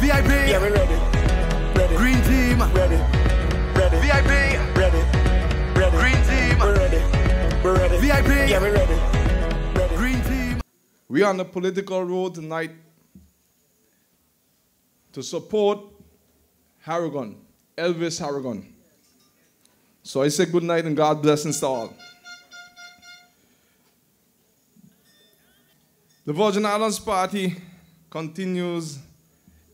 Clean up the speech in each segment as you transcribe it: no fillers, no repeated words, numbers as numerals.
VIP. Yeah, we ready. Ready. Green team. Ready. Ready. VIP. Ready. Ready. Green team. We're ready. We're ready. VIP. Yeah, we ready. Ready. Green team. We are on the political road tonight to support Harrigan, Elvis Harrigan. So I say good night and God blessings to all. The Virgin Islands Party continues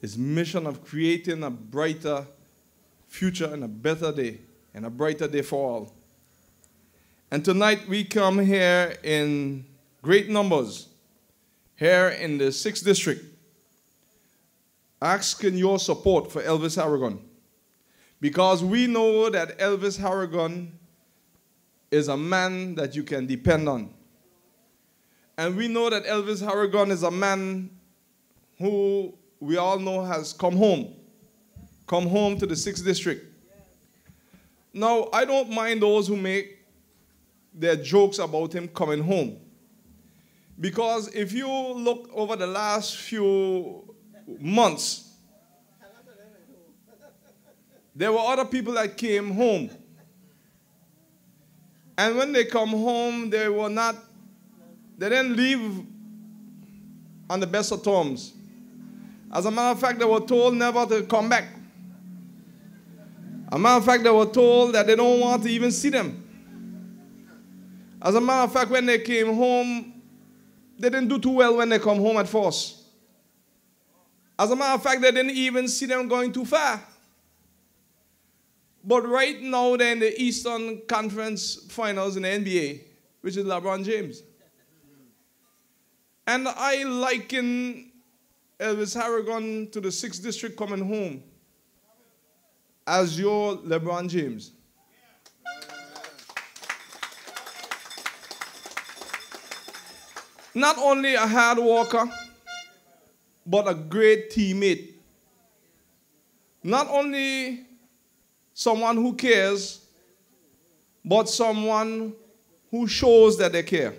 its mission of creating a brighter future and a better day, and a brighter day for all. And tonight we come here in great numbers, here in the 6th District, asking your support for Elvis Harrigan. Because we know that Elvis Harrigan is a man that you can depend on. And we know that Elvis Harrigan is a man who we all know has come home to the 6th District. Now, I don't mind those who make their jokes about him coming home. Because if you look over the last few months, there were other people that came home. And when they come home, they didn't leave on the best of terms. As a matter of fact, they were told never to come back. As a matter of fact, they were told that they don't want to even see them. As a matter of fact, when they came home, they didn't do too well when they come home at first. As a matter of fact, they didn't even see them going too far. But right now, they're in the Eastern Conference Finals in the NBA, which is LeBron James. And I liken Elvis Harrigan to the 6th District coming home as your LeBron James. Not only a hard worker, but a great teammate. Not only someone who cares, but someone who shows that they care.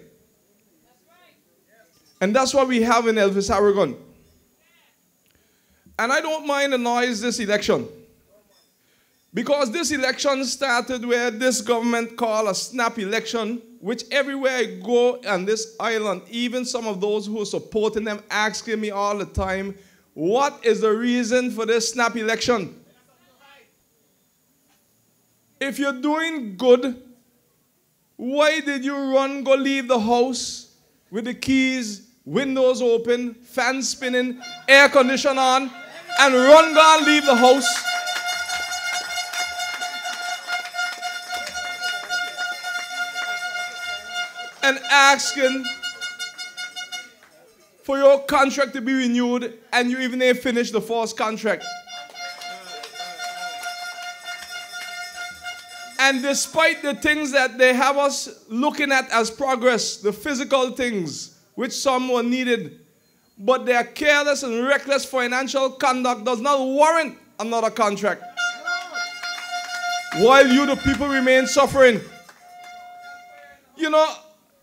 And that's what we have in Elvis Harrigan. And I don't mind the noise this election. Because this election started where this government called a snap election, which everywhere I go on this island, even some of those who are supporting them asking me all the time, what is the reason for this snap election? If you're doing good, why did you run, go leave the house with the keys, windows open, fans spinning, air condition on, and run, go and leave the house? And asking for your contract to be renewed, and you even ain't finished the first contract. And despite the things that they have us looking at as progress, the physical things, which some were needed, but their careless and reckless financial conduct does not warrant another contract. While you, the people, remain suffering. You know,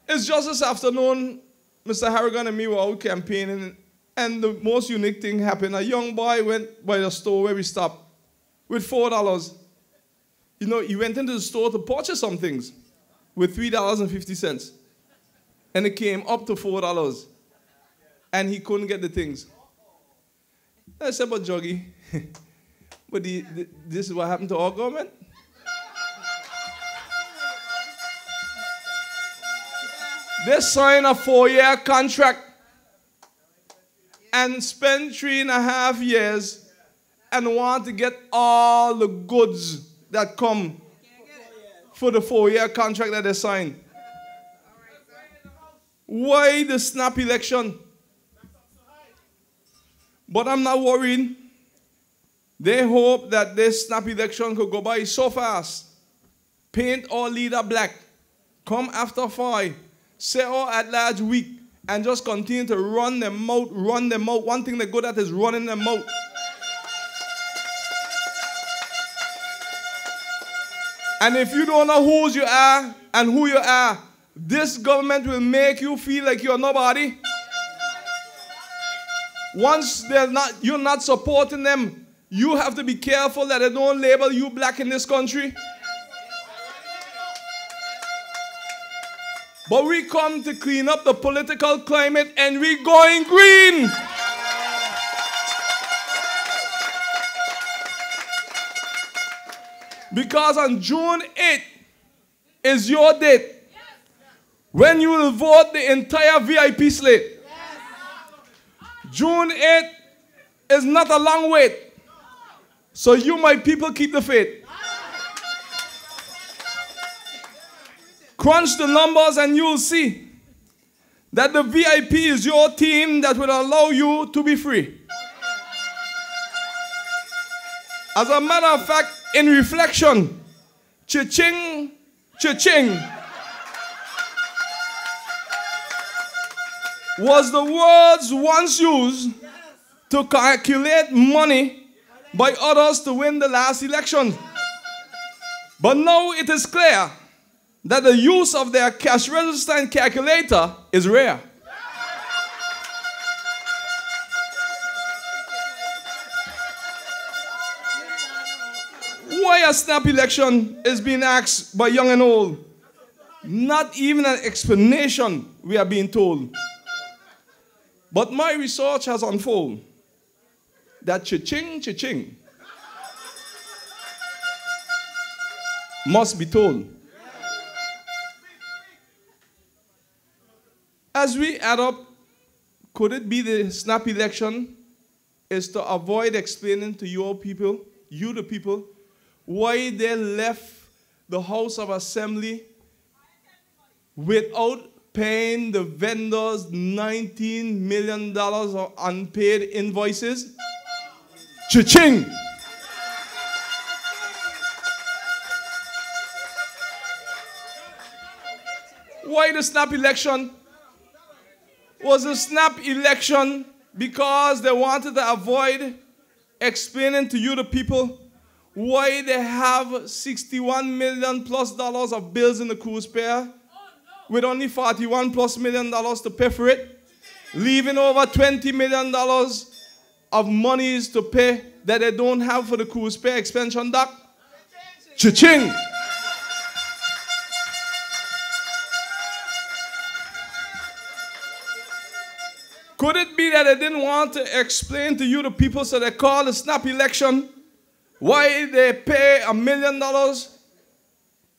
it's just this afternoon, Mr. Harrigan and me were out campaigning, and the most unique thing happened. A young boy went by the store where we stopped with $4. You know, he went into the store to purchase some things with $3.50. And it came up to $4. And he couldn't get the things. I said, but Joggy, but this is what happened to our government? They signed a 4-year contract and spent 3.5 years and want to get all the goods that come for the 4-year contract that they signed. Why the snap election? But I'm not worried. They hope that this snap election could go by so fast. Paint our leader black. Come after Fahie. Say our at-large weak. And just continue to run them out, run them out. One thing they're good at is running them out. And if you don't know whose you are and who you are, this government will make you feel like you're nobody. Once you're not supporting them, you have to be careful that they don't label you black in this country. But we come to clean up the political climate and we going green. Because on June 8th is your date when you will vote the entire VIP slate. June 8th is not a long wait. So you, my people, keep the faith. Crunch the numbers and you'll see that the VIP is your team that will allow you to be free. As a matter of fact, in reflection, cha-ching, cha-ching was the words once used to calculate money by others to win the last election. But now it is clear that the use of their cash register and calculator is rare. Why a snap election is being asked by young and old? Not even an explanation we are being told. But my research has unfolded that cha-ching, cha-ching must be told. As we add up, could it be the snap election is to avoid explaining to your people, you the people, why they left the House of Assembly without paying the vendors $19 million of unpaid invoices? Cha-ching! Why the snap election? Was a snap election because they wanted to avoid explaining to you the people why they have $61 million plus of bills in the cruise pair with only $41 plus million to pay for it, leaving over $20 million of monies to pay that they don't have for the cruise pair expansion dock. Cha-ching! Could it be that they didn't want to explain to you the people, so they called a snap election, why they pay $1 million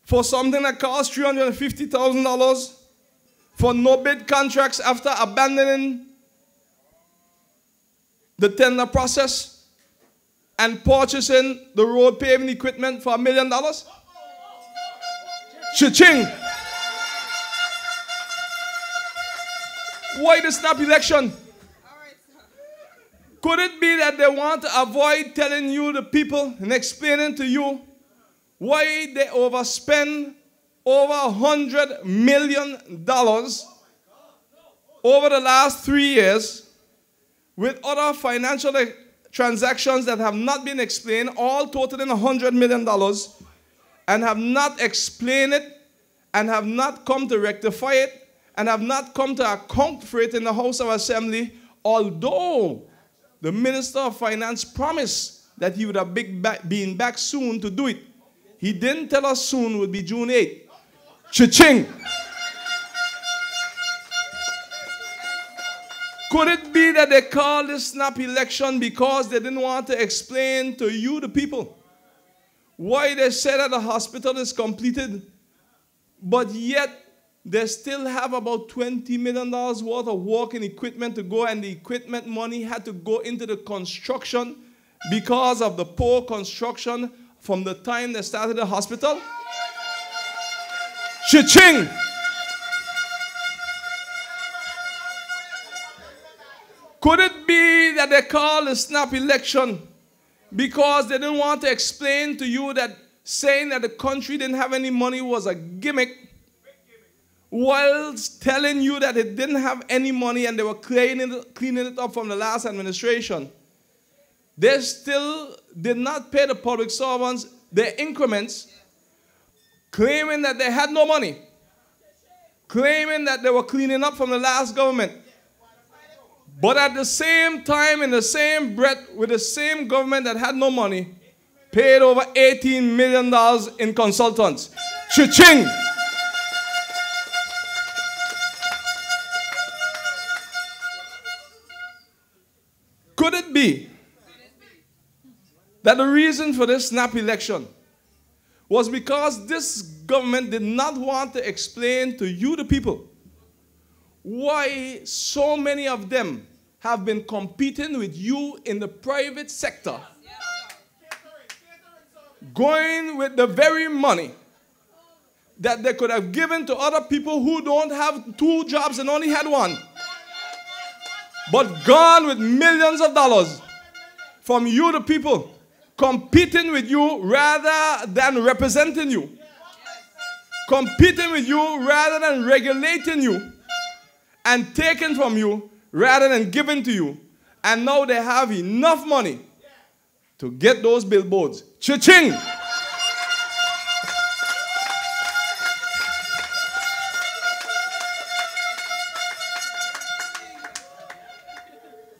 for something that costs $350,000 for no bid contracts after abandoning the tender process and purchasing the road paving equipment for $1 million? Cha-ching! Why the snap election? Could it be that they want to avoid telling you, the people, and explaining to you why they overspend over $100 million over the last 3 years with other financial transactions that have not been explained, all totaling $100 million, and have not explained it, and have not come to rectify it, and have not come to account for it in the House of Assembly, although the Minister of Finance promised that he would have been back soon to do it. He didn't tell us soon would be June 8th. Cha-ching! Could it be that they called this snap election because they didn't want to explain to you, the people, why they said that the hospital is completed, but yet they still have about $20 million worth of working equipment to go, and the equipment money had to go into the construction because of the poor construction from the time they started the hospital? Cha-ching! Could it be that they called a snap election because they didn't want to explain to you that saying that the country didn't have any money was a gimmick, whilst telling you that it didn't have any money and they were cleaning it up from the last administration? They still did not pay the public servants their increments, claiming that they had no money, claiming that they were cleaning up from the last government. But at the same time, in the same breath, with the same government that had no money, paid over $18 million in consultants. Ching! Could it be that the reason for this snap election was because this government did not want to explain to you, the people, why so many of them have been competing with you in the private sector, going with the very money that they could have given to other people who don't have 2 jobs and only had 1, but gone with millions of dollars from you, the people, competing with you rather than representing you, competing with you rather than regulating you, and taking from you rather than giving to you. And now they have enough money to get those billboards. Cha-ching!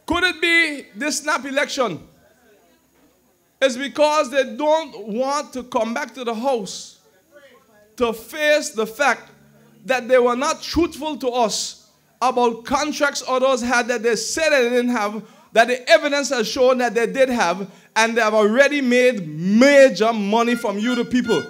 Could it be this snap election is because they don't want to come back to the house to face the fact that they were not truthful to us about contracts others had that they said they didn't have, that the evidence has shown that they did have, and they have already made major money from you, the people,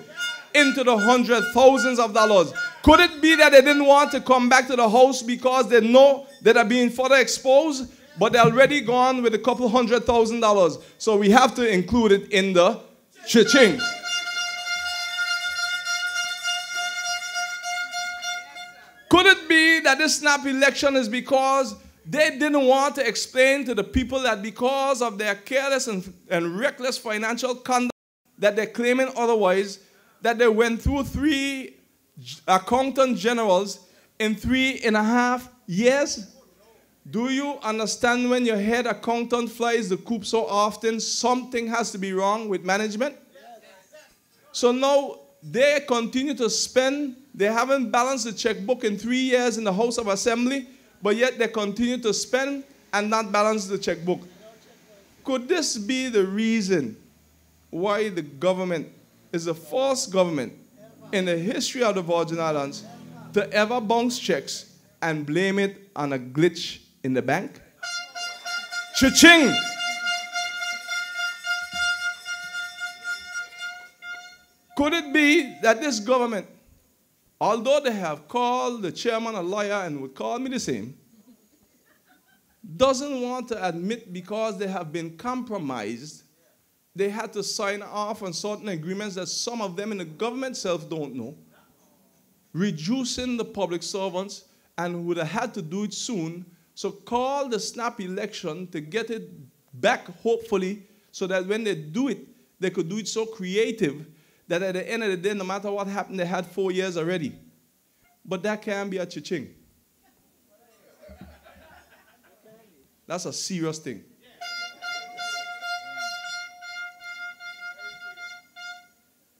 into the hundreds, thousands of dollars. Could it be that they didn't want to come back to the house because they know that they're being further exposed, but they're already gone with a couple $100,000? So we have to include it in the cha-ching. Could it be that this snap election is because they didn't want to explain to the people that because of their careless and reckless financial conduct that they're claiming otherwise, that they went through 3 accountant generals in 3.5 years? Do you understand when your head accountant flies the coop so often, something has to be wrong with management? So now they continue to spend. They haven't balanced the checkbook in 3 years in the House of Assembly, but yet they continue to spend and not balance the checkbook. Could this be the reason why the government is the first government in the history of the Virgin Islands to ever bounce checks and blame it on a glitch in the bank? Cha-ching! Could it be that this government, although they have called the chairman a liar and would call me the same, doesn't want to admit because they have been compromised, they had to sign off on certain agreements that some of them in the government itself don't know, reducing the public servants, and would have had to do it soon. So call the snap election to get it back, hopefully, so that when they do it, they could do it so creative that at the end of the day, no matter what happened, they had 4 years already. But that can't be a cha-ching. That's a serious thing.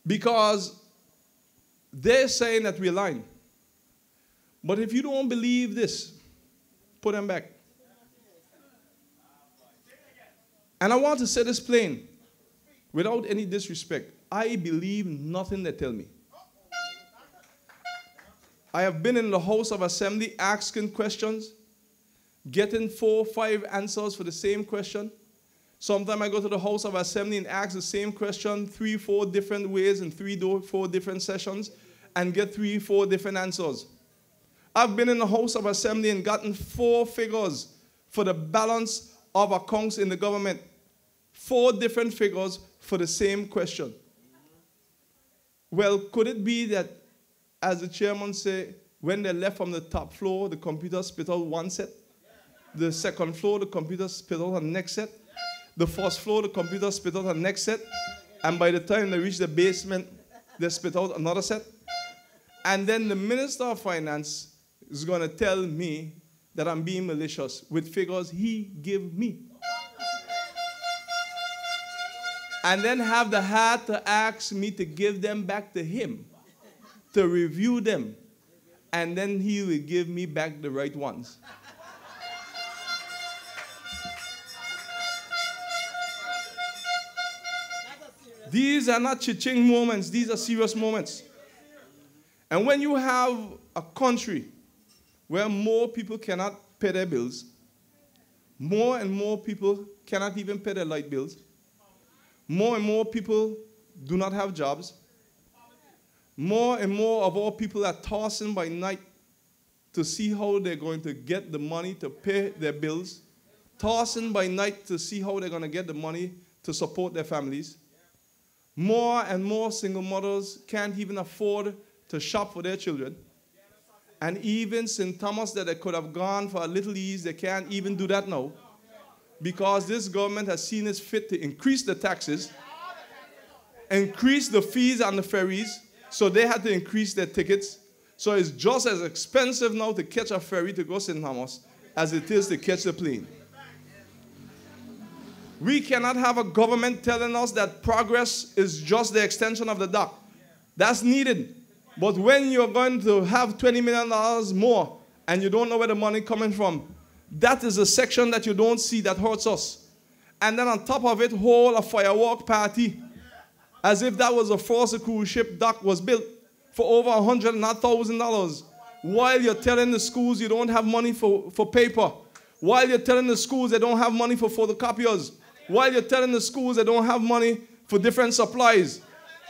Because they're saying that we're lying. But if you don't believe this, put them back. And I want to say this plain, without any disrespect. I believe nothing they tell me. I have been in the House of Assembly asking questions, getting 4 or 5 answers for the same question. Sometimes I go to the House of Assembly and ask the same question 3 or 4 different ways in 3 or 4 different sessions and get 3 or 4 different answers. I've been in the House of Assembly and gotten 4 figures for the balance of accounts in the government. 4 different figures for the same question. Well, could it be that, as the chairman said, when they left from the top floor, the computer spit out 1 set? The second floor, the computer spit out the next set? The first floor, the computer spit out the next set? And by the time they reached the basement, they spit out another set? And then the Minister of Finance is going to tell me that I'm being malicious with figures he gave me. And then have the heart to ask me to give them back to him, to review them, and then he will give me back the right ones. These are not Ching moments. These are serious moments. And when you have a country where more people cannot pay their bills, more and more people cannot even pay their light bills, more and more people do not have jobs, more and more of our people are tossing by night to see how they're going to get the money to pay their bills, tossing by night to see how they're going to get the money to support their families. More and more single mothers can't even afford to shop for their children. And even St. Thomas that they could have gone for a little ease, they can't even do that now. Because this government has seen it fit to increase the taxes, increase the fees on the ferries, so they had to increase their tickets. So it's just as expensive now to catch a ferry to go St. Thomas as it is to catch the plane. We cannot have a government telling us that progress is just the extension of the dock. That's needed. But when you're going to have $20 million more and you don't know where the money coming from, that is a section that you don't see that hurts us. And then on top of it, hold a firework party as if that was the first cruise ship dock was built for over $100,000, while you're telling the schools you don't have money for paper, while you're telling the schools they don't have money for photocopiers, while you're telling the schools they don't have money for different supplies.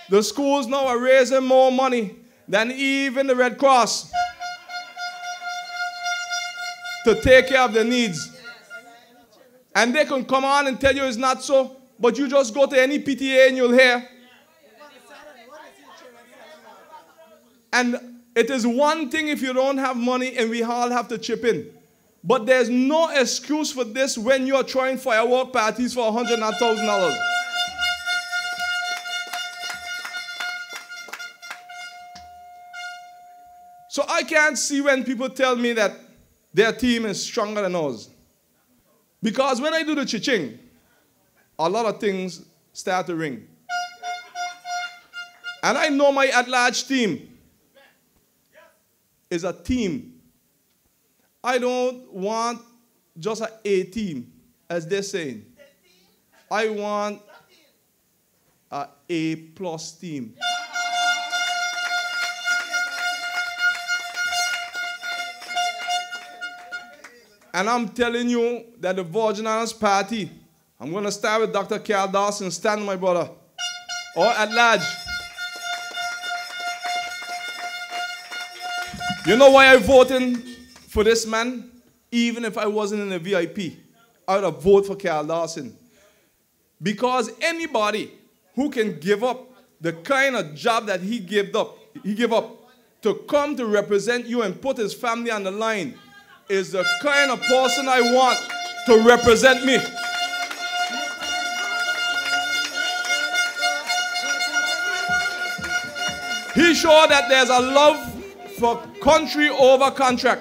The schools now are raising more money than even the Red Cross to take care of their needs. And they can come on and tell you it's not so, but you just go to any PTA and you'll hear. And it is one thing if you don't have money and we all have to chip in. But there's no excuse for this when you're throwing firework parties for $100,000. So I can't see when people tell me that their team is stronger than ours. Because when I do the Ching, a lot of things start to ring. And I know my at-large team is a team. I don't want just an A team, as they're saying. I want an A+ team. And I'm telling you that the Virgin Islands Party, I'm going to start with Dr. Carl Dawson, stand my brother, or at large. You know why I'm voting for this man? Even if I wasn't in the VIP, I would have voted for Carl Dawson. Because anybody who can give up the kind of job that he gave up to come to represent you and put his family on the line is the kind of person I want to represent me. He showed that there's a love for country over contract.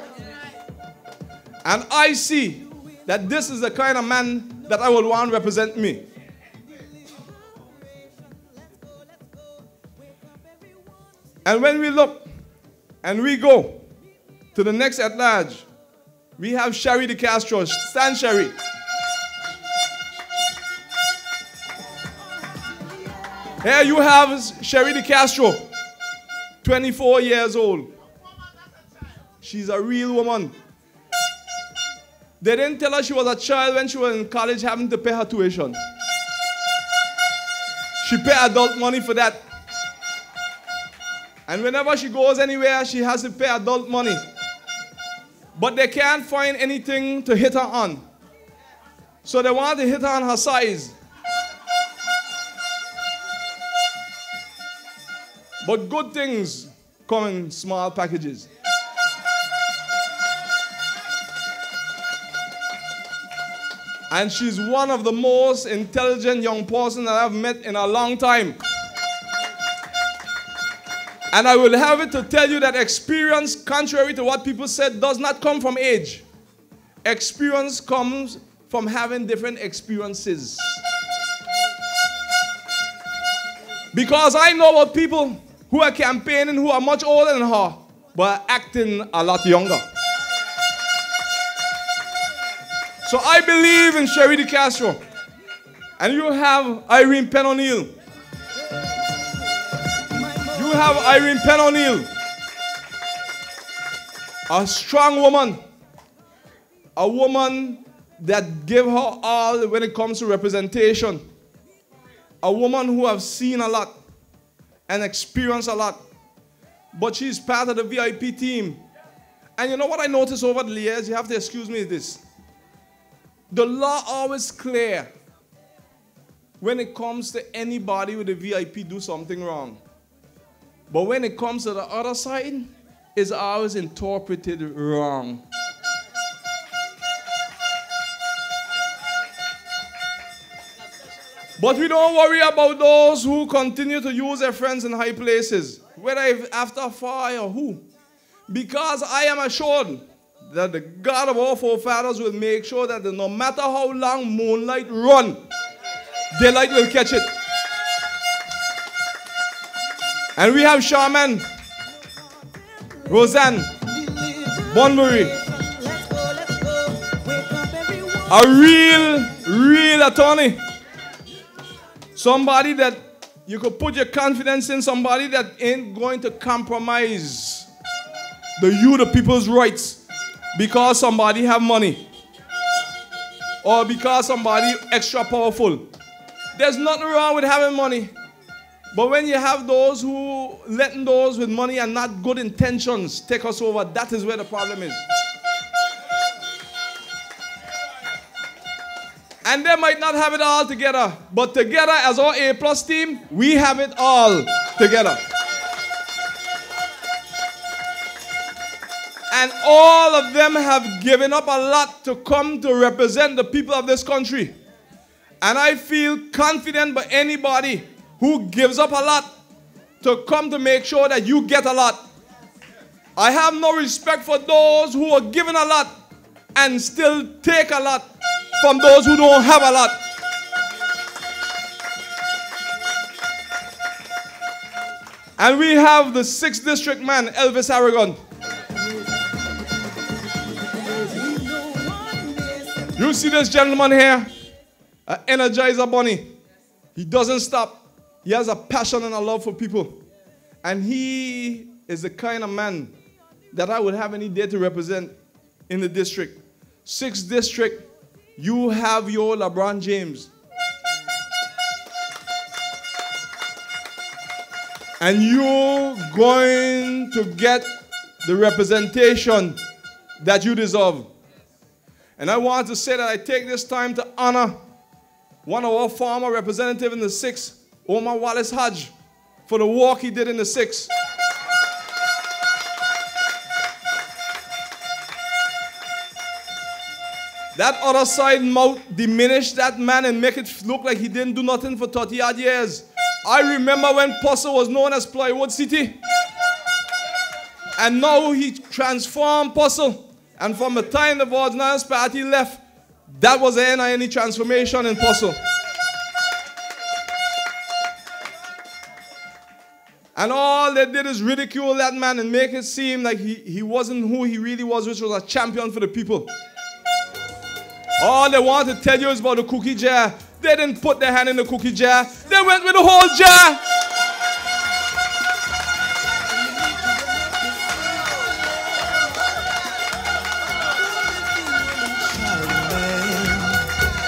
And I see that this is the kind of man that I would want to represent me. And when we look and we go to the next at large, we have Sherry De Castro. Stand, Sherry. Here you have Sherry De Castro, 24 years old. She's a real woman. They didn't tell her she was a child when she was in college having to pay her tuition. She paid adult money for that. And whenever she goes anywhere, she has to pay adult money. But they can't find anything to hit her on. So they want to hit her on her size. But good things come in small packages. And she's one of the most intelligent young person that I've met in a long time. And I will have it to tell you that experience, contrary to what people said, does not come from age. Experience comes from having different experiences. Because I know about people who are campaigning who are much older than her, but are acting a lot younger. So I believe in Sherry De Castro. And you have Irene Penn O'Neill. have Irene Penn O'Neill, a strong woman, a woman that gave her all when it comes to representation, a woman who has seen a lot and experienced a lot, but she's part of the VIP team. And you know what I noticed over the years? You have to excuse me this. The law always clear when it comes to anybody with a VIP do something wrong. But when it comes to the other side, it's always interpreted wrong. But we don't worry about those who continue to use their friends in high places, whether after Fahie or who. Because I am assured that the God of our forefathers will make sure that no matter how long moonlight run, daylight will catch it. And we have Charmaine, Roseanne, Bonbury, a real attorney. Somebody that you could put your confidence in, somebody that ain't going to compromise the people's rights because somebody have money or because somebody extra powerful. There's nothing wrong with having money. But when you have those who letting those with money and not good intentions take us over, that is where the problem is. And they might not have it all together, but together as our A+ team, we have it all together. And all of them have given up a lot to come to represent the people of this country. And I feel confident by anybody who gives up a lot to come to make sure that you get a lot. I have no respect for those who are given a lot and still take a lot from those who don't have a lot. And we have the 6th district man, Elvis Aragon. You see this gentleman here, an Energizer Bunny. He doesn't stop. He has a passion and a love for people. And he is the kind of man that I would have any day to represent in the district. 6th district, you have your LeBron James. And you're going to get the representation that you deserve. And I want to say that I take this time to honor one of our former representatives in the 6th, Omar Wallace Hodge, for the work he did in the 6th. That other side mouth diminish that man and make it look like he didn't do nothing for 30-odd years. I remember when Posse was known as Plywood City. And now he transformed Posse. And from the time the Vodnans Party left, that was the end of any transformation in Posse. And all they did is ridicule that man and make it seem like he wasn't who he really was, which was a champion for the people. All they want to tell you is about the cookie jar. They didn't put their hand in the cookie jar. They went with the whole jar.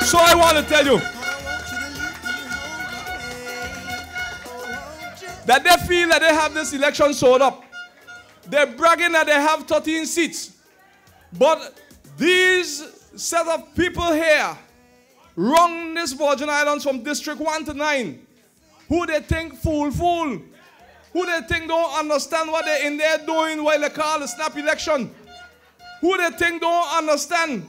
So I want to tell you that they feel that they have this election sold up. They're bragging that they have 13 seats. But these set of people here run this Virgin Islands from District 1 to 9. Who they think fool. Who they think don't understand what they're in there doing while they call a snap election. Who they think don't understand.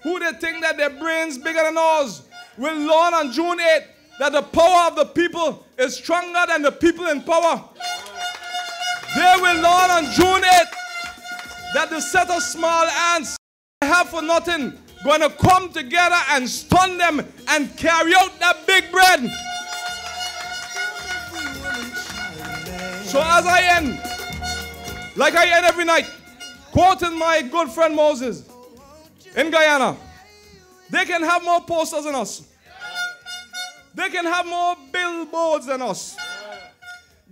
Who they think that their brains bigger than ours will learn on June 8th that the power of the people is stronger than the people in power. They will learn on June 8th that the set of small ants they have for nothing going to come together and stun them and carry out that big bread. So as I end, like I end every night, quoting my good friend Moses, in Guyana, they can have more posters than us. They can have more billboards than us.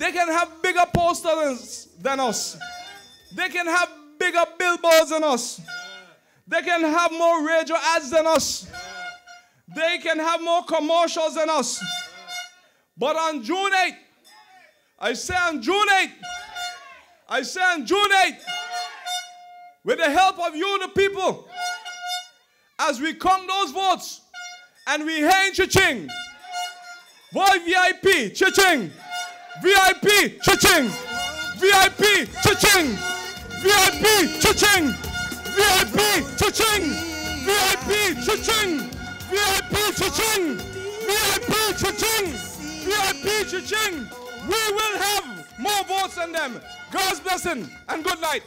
They can have bigger posters than us. They can have bigger billboards than us. They can have more radio ads than us. They can have more commercials than us. But on June 8th, I say on June 8th, with the help of you, the people, as we count those votes, and we hear in Ching, vote VIP, Ching, VIP, Ching, VIP, Ching, VIP, Ching, VIP, Ching, VIP, Ching, VIP, Ching, VIP, Ching, VIP, Ching. We will have more votes than them. God's blessing and good night.